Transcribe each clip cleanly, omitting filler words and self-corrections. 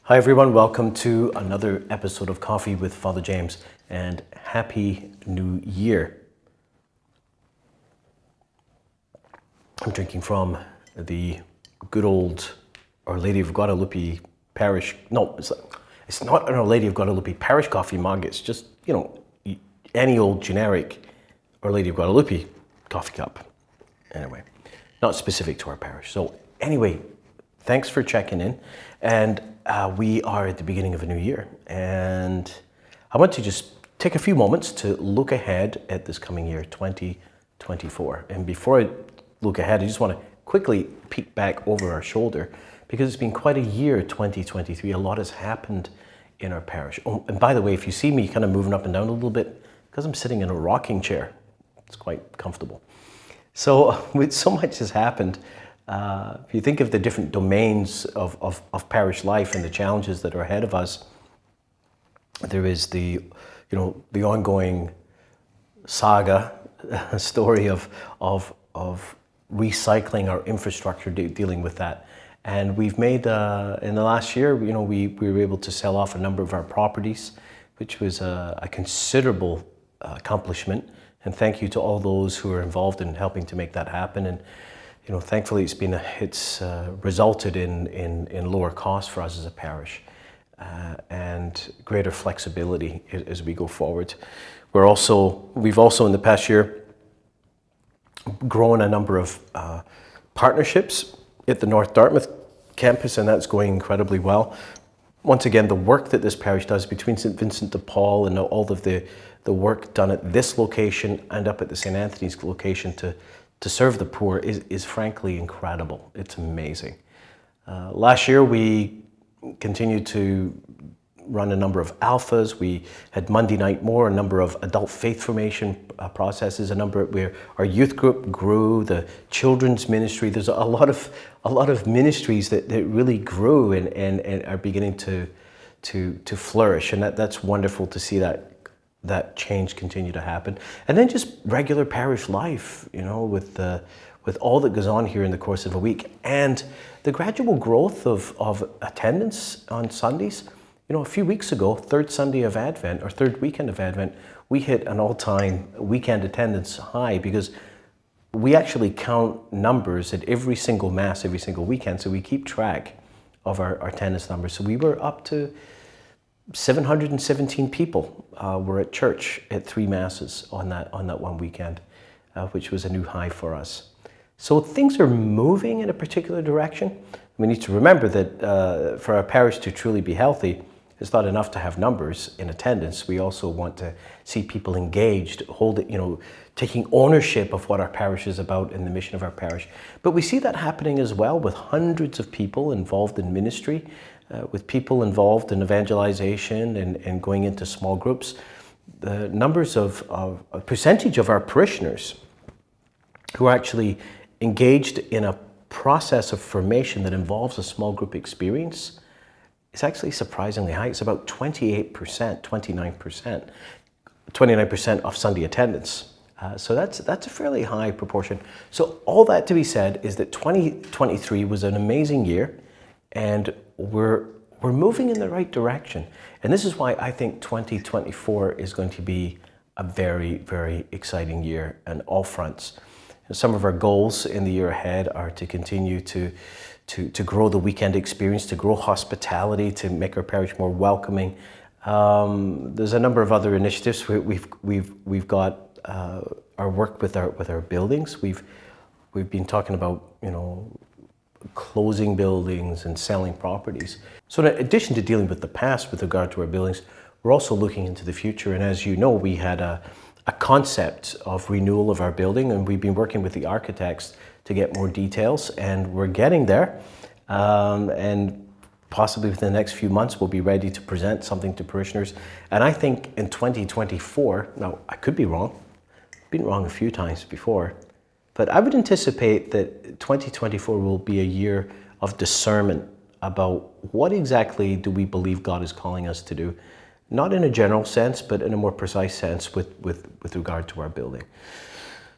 Hi everyone, welcome to another episode of Coffee with Father James, and Happy New Year. I'm drinking from the good old Our Lady of Guadalupe Parish. No, it's not an Our Lady of Guadalupe Parish coffee mug. It's just, any old generic Our Lady of Guadalupe coffee cup. Anyway, not specific to our parish. So anyway, thanks for checking in. And we are at the beginning of a new year. And I want to just take a few moments to look ahead at this coming year, 2024. And before I look ahead, I just want to quickly peek back over our shoulder, because it's been quite a year, 2023. A lot has happened in our parish. Oh, and by the way, if you see me kind of moving up and down a little bit, because I'm sitting in a rocking chair, it's quite comfortable. So with so much has happened, if you think of the different domains of parish life and the challenges that are ahead of us, there is the ongoing saga, story of recycling our infrastructure, dealing with that. And we've made, in the last year, we were able to sell off a number of our properties, which was a considerable accomplishment. And thank you to all those who are involved in helping to make that happen. And thankfully, it's resulted in lower costs for us as a parish and greater flexibility as we go forward. We've also in the past year grown a number of partnerships at the North Dartmouth campus, and that's going incredibly well. Once again, the work that this parish does between St. Vincent de Paul and all of the work done at this location and up at the St. Anthony's location to serve the poor is frankly incredible. It's amazing. Last year, we continued to run a number of alphas. We had Monday Night More, a number of adult faith formation processes, where our youth group grew, the children's ministry. There's a lot of ministries that really grew and are beginning to flourish, and that's wonderful to see that change continue to happen. And then just regular parish life, with all that goes on here in the course of a week, and the gradual growth of attendance on Sundays. A few weeks ago, third Sunday of Advent, or third weekend of Advent, we hit an all-time weekend attendance high, because we actually count numbers at every single Mass, every single weekend, so we keep track of our attendance numbers. So we were up to 717 people were at church at 3 Masses on that one weekend, which was a new high for us. So things are moving in a particular direction. We need to remember that for our parish to truly be healthy, it's not enough to have numbers in attendance. We also want to see people engaged, taking ownership of what our parish is about and the mission of our parish. But we see that happening as well, with hundreds of people involved in ministry, with people involved in evangelization and going into small groups. The numbers of a percentage of our parishioners who are actually engaged in a process of formation that involves a small group experience is actually surprisingly high. It's about 28%, 29% of Sunday attendance. So that's a fairly high proportion. So all that to be said is that 2023 was an amazing year, and we're moving in the right direction. And this is why I think 2024 is going to be a very, very exciting year on all fronts. Some of our goals in the year ahead are to continue to grow the weekend experience, to grow hospitality, to make our parish more welcoming. There's a number of other initiatives. We've got our work with our buildings. We've been talking about closing buildings and selling properties. So in addition to dealing with the past with regard to our buildings, we're also looking into the future. And as you know, we had a concept of renewal of our building, and we've been working with the architects to get more details, and we're getting there. And possibly within the next few months, we'll be ready to present something to parishioners. And I think in 2024, now I could be wrong, been wrong a few times before, but I would anticipate that 2024 will be a year of discernment about what exactly do we believe God is calling us to do. Not in a general sense, but in a more precise sense with regard to our building.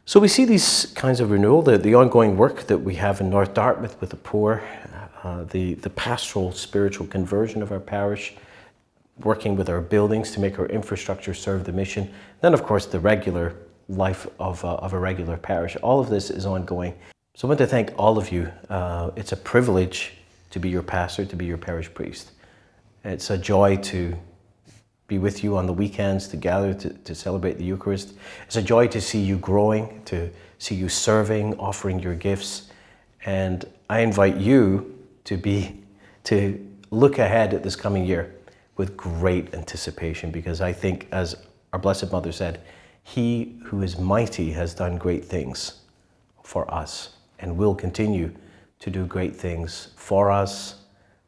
So we see these kinds of renewal, the ongoing work that we have in North Dartmouth with the poor, the pastoral spiritual conversion of our parish, working with our buildings to make our infrastructure serve the mission. Then, of course, the regular life of a regular parish. All of this is ongoing. So I want to thank all of you. It's a privilege to be your pastor, to be your parish priest. It's a joy to be with you on the weekends, to gather to celebrate the Eucharist. It's a joy to see you growing, to see you serving, offering your gifts. And I invite you to look ahead at this coming year with great anticipation, because I think, as our Blessed Mother said, he who is mighty has done great things for us and will continue to do great things for us,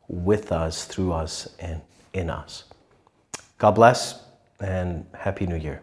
with us, through us, and in us. God bless, and Happy New Year.